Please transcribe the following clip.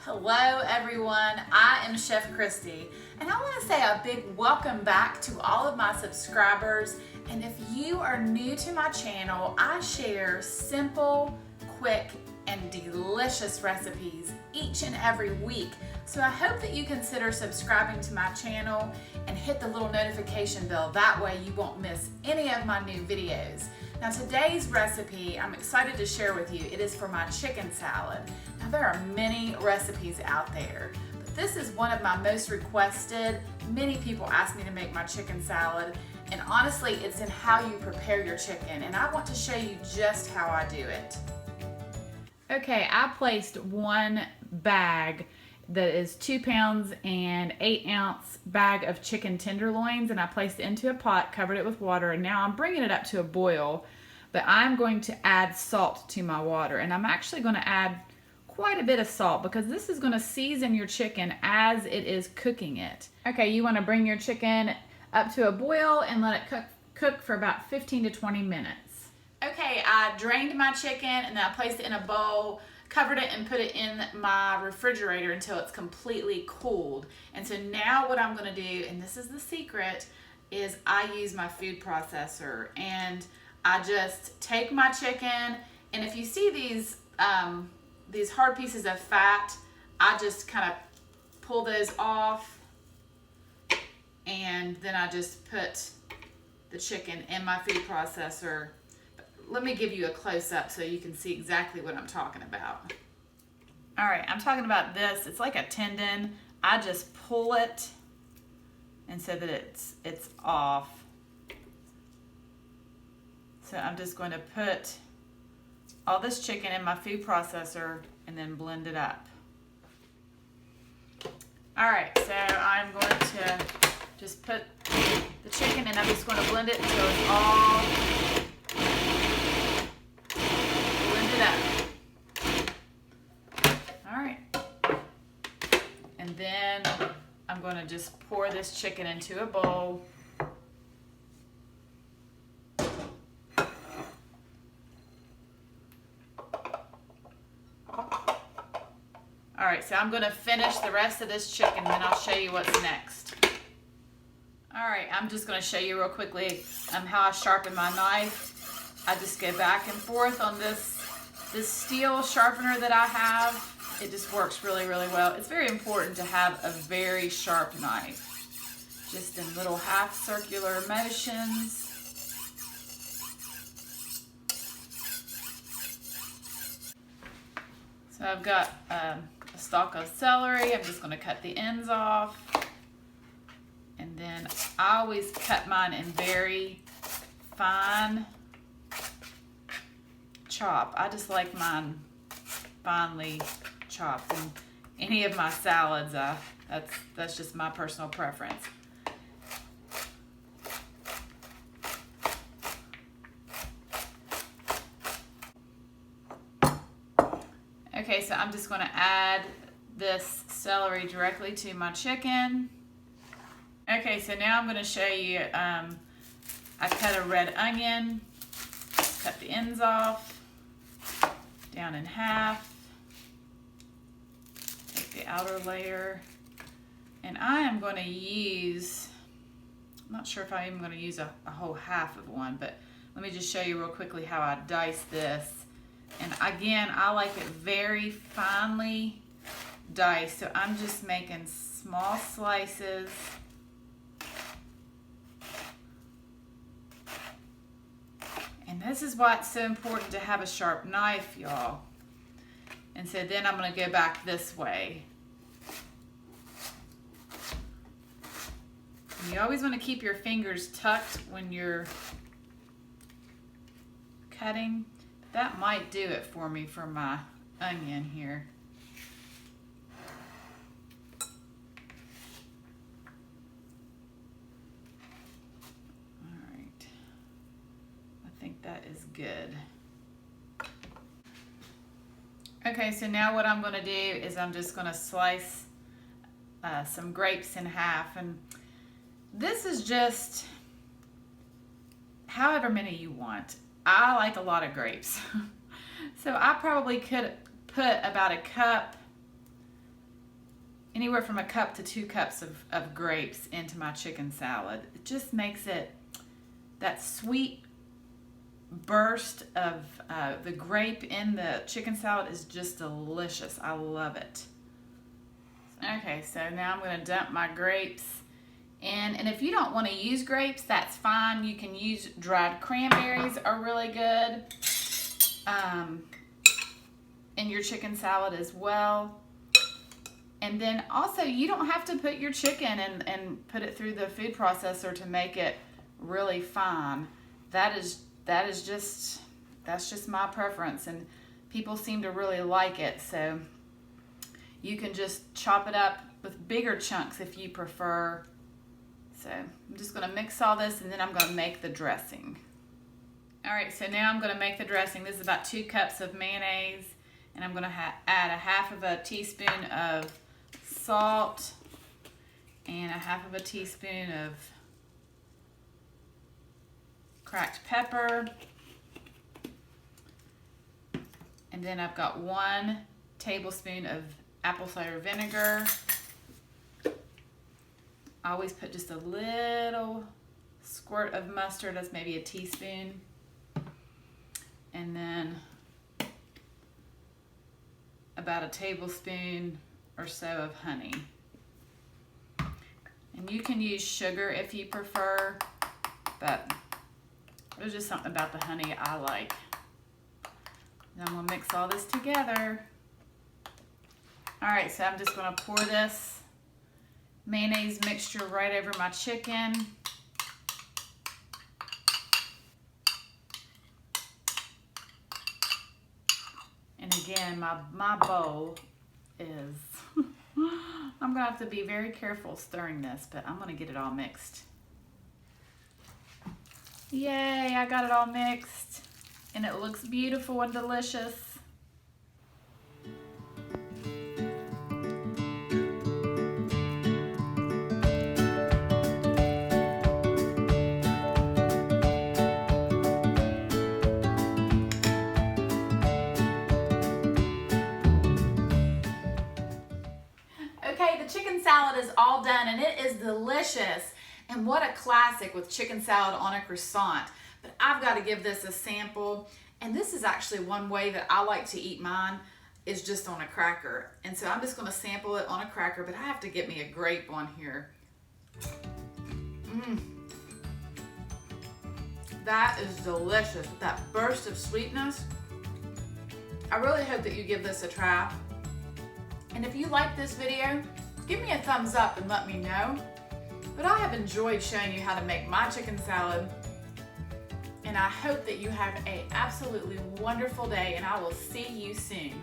Hello everyone, I am Chef Christy, and I want to say a big welcome back to all of my subscribers. And if you are new to my channel, I share simple, quick, and delicious recipes each and every week. So I hope that you consider subscribing to my channel and hit the little notification bell. That way you won't miss any of my new videos. Now today's recipe I'm excited to share with you. It is for my chicken salad. Now there are many recipes out there, but this is one of my most requested. Many people ask me to make my chicken salad, and honestly it's in how you prepare your chicken, and I want to show you just how I do it. Okay, I placed one bag that is 2 pounds and 8 ounce bag of chicken tenderloins, and I placed it into a pot, covered it with water, and now I'm bringing it up to a boil. But I'm going to add salt to my water, and I'm actually going to add quite a bit of salt because this is going to season your chicken as it is cooking it. Okay, you want to bring your chicken up to a boil and let it cook for about 15 to 20 minutes. Okay, I drained my chicken and then I placed it in a bowl, covered it, and put it in my refrigerator until it's completely cooled. And so now what I'm going to do, and this is the secret, is I use my food processor, and I just take my chicken, and if you see these hard pieces of fat, I just kind of pull those off, and then I just put the chicken in my food processor. Let me give you a close-up so you can see exactly what I'm talking about. All right, I'm talking about this. It's like a tendon. I just pull it, and so that it's off. So I'm just going to put all this chicken in my food processor and then blend it up. All right, so I'm going to just put the chicken, and I'm just going to blend it until it's all blended up. All right. And then I'm going to just pour this chicken into a bowl. All right, so I'm going to finish the rest of this chicken, and then I'll show you what's next. All right, I'm just going to show you real quickly how I sharpen my knife. I just go back and forth on this steel sharpener that I have. It just works really, really well. It's very important to have a very sharp knife, just in little half circular motions. So I've got a stalk of celery. I'm just going to cut the ends off. And then I always cut mine in very fine chop. I just like mine finely chopped. And any of my salads, that's just my personal preference. Okay, so I'm just going to add this celery directly to my chicken. Okay, so now I'm going to show you, I cut a red onion, cut the ends off, down in half, take the outer layer, and I am going to use, I'm not sure if I'm even going to use a whole half of one, but let me just show you real quickly how I dice this. And again, I like it very finely diced, so I'm just making small slices. And this is why it's so important to have a sharp knife, y'all. And so then I'm going to go back this way. And you always want to keep your fingers tucked when you're cutting. That might do it for me for my onion here. All right. I think that is good. Okay, so now what I'm going to do is I'm just going to slice some grapes in half. And this is just however many you want. I like a lot of grapes. So I probably could put about a cup anywhere from a cup to 2 cups of grapes into my chicken salad. It just makes it, that sweet burst of the grape in the chicken salad is just delicious. I love it. Okay, so now I'm going to dump my grapes in, and if you don't want to use grapes, that's fine. You can use dried cranberries, are really good in your chicken salad as well. And then also, you don't have to put your chicken and put it through the food processor to make it really fine. That's just my preference, and people seem to really like it. So you can just chop it up with bigger chunks if you prefer. So I'm just going to mix all this, and then I'm going to make the dressing. All right, so now I'm going to make the dressing. This is about 2 cups of mayonnaise, and I'm going to add a half of a teaspoon of salt and a half of a teaspoon of cracked pepper. And then I've got 1 tablespoon of apple cider vinegar. I always put just a little squirt of mustard, that's maybe a teaspoon. And then about a tablespoon or so of honey. And you can use sugar if you prefer, but there's just something about the honey I like. Now I'm going to mix all this together. Alright, so I'm just going to pour this mayonnaise mixture right over my chicken. And again, my bowl is, I'm going to have to be very careful stirring this, but I'm going to get it all mixed. Yay, I got it all mixed, and it looks beautiful and delicious. Okay, the chicken salad is all done, and it is delicious. And what a classic with chicken salad on a croissant. But I've got to give this a sample. And this is actually one way that I like to eat mine, is just on a cracker. And so I'm just going to sample it on a cracker, but I have to get me a grape on here. That is delicious with that burst of sweetness. I really hope that you give this a try. And if you like this video, give me a thumbs up and let me know. But I have enjoyed showing you how to make my chicken salad. And I hope that you have an absolutely wonderful day, and I will see you soon.